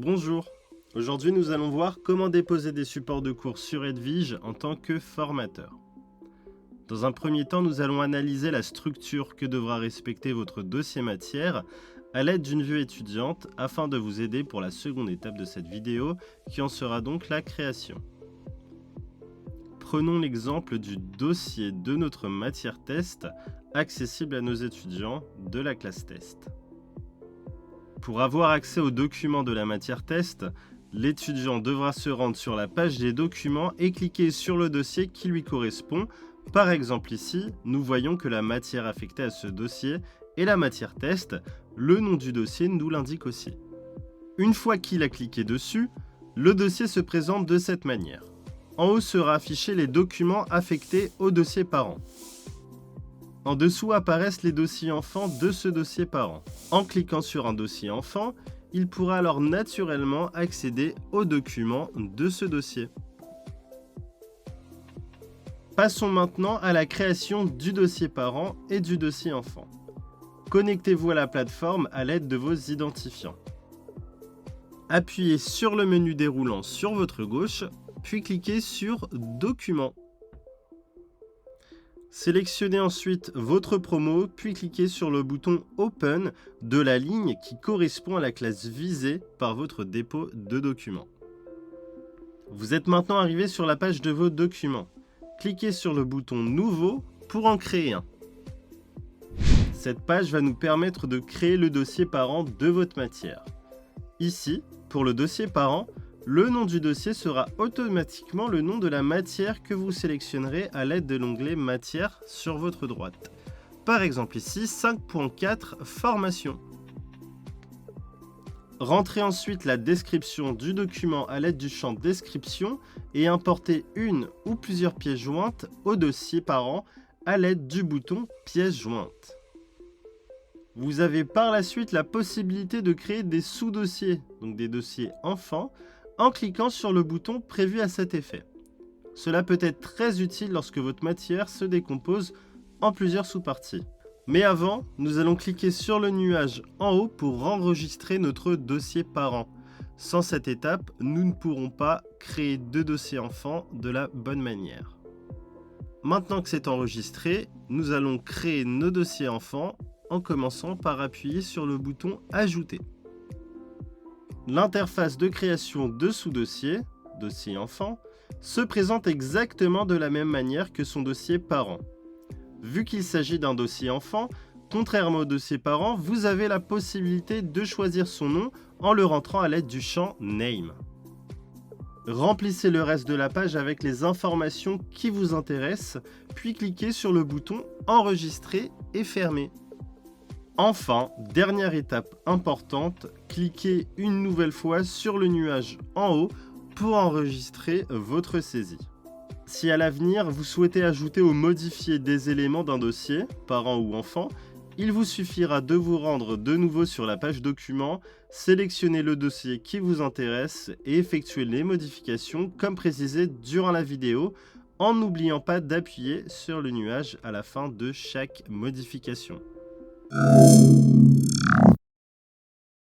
Bonjour, aujourd'hui nous allons voir comment déposer des supports de cours sur Edwige en tant que formateur. Dans un premier temps, nous allons analyser la structure que devra respecter votre dossier matière à l'aide d'une vue étudiante afin de vous aider pour la seconde étape de cette vidéo qui en sera donc la création. Prenons l'exemple du dossier de notre matière test accessible à nos étudiants de la classe test. Pour avoir accès aux documents de la matière test, l'étudiant devra se rendre sur la page des documents et cliquer sur le dossier qui lui correspond. Par exemple ici, nous voyons que la matière affectée à ce dossier est la matière test. Le nom du dossier nous l'indique aussi. Une fois qu'il a cliqué dessus, le dossier se présente de cette manière. En haut sera affiché les documents affectés au dossier parent. En dessous apparaissent les dossiers enfants de ce dossier parent. En cliquant sur un dossier enfant, il pourra alors naturellement accéder aux documents de ce dossier. Passons maintenant à la création du dossier parent et du dossier enfant. Connectez-vous à la plateforme à l'aide de vos identifiants. Appuyez sur le menu déroulant sur votre gauche, puis cliquez sur Documents. Sélectionnez ensuite votre promo, puis cliquez sur le bouton Open de la ligne qui correspond à la classe visée par votre dépôt de documents. Vous êtes maintenant arrivé sur la page de vos documents. Cliquez sur le bouton Nouveau pour en créer un. Cette page va nous permettre de créer le dossier parent de votre matière. Ici, pour le dossier parent, le nom du dossier sera automatiquement le nom de la matière que vous sélectionnerez à l'aide de l'onglet Matière sur votre droite. Par exemple ici, 5.4 Formation. Rentrez ensuite la description du document à l'aide du champ Description et importez une ou plusieurs pièces jointes au dossier parent à l'aide du bouton Pièces jointes. Vous avez par la suite la possibilité de créer des sous-dossiers, donc des dossiers enfants, en cliquant sur le bouton prévu à cet effet. Cela peut être très utile lorsque votre matière se décompose en plusieurs sous-parties. Mais avant, nous allons cliquer sur le nuage en haut pour enregistrer notre dossier parent. Sans cette étape, nous ne pourrons pas créer deux dossiers enfants de la bonne manière. Maintenant que c'est enregistré, nous allons créer nos dossiers enfants en commençant par appuyer sur le bouton Ajouter. L'interface de création de sous-dossier, dossier enfant, se présente exactement de la même manière que son dossier parent. Vu qu'il s'agit d'un dossier enfant, contrairement au dossier parent, vous avez la possibilité de choisir son nom en le rentrant à l'aide du champ Name. Remplissez le reste de la page avec les informations qui vous intéressent, puis cliquez sur le bouton Enregistrer et fermer. Enfin, dernière étape importante, cliquez une nouvelle fois sur le nuage en haut pour enregistrer votre saisie. Si à l'avenir, vous souhaitez ajouter ou modifier des éléments d'un dossier, parent ou enfant, il vous suffira de vous rendre de nouveau sur la page Documents, sélectionner le dossier qui vous intéresse et effectuer les modifications comme précisé durant la vidéo, en n'oubliant pas d'appuyer sur le nuage à la fin de chaque modification.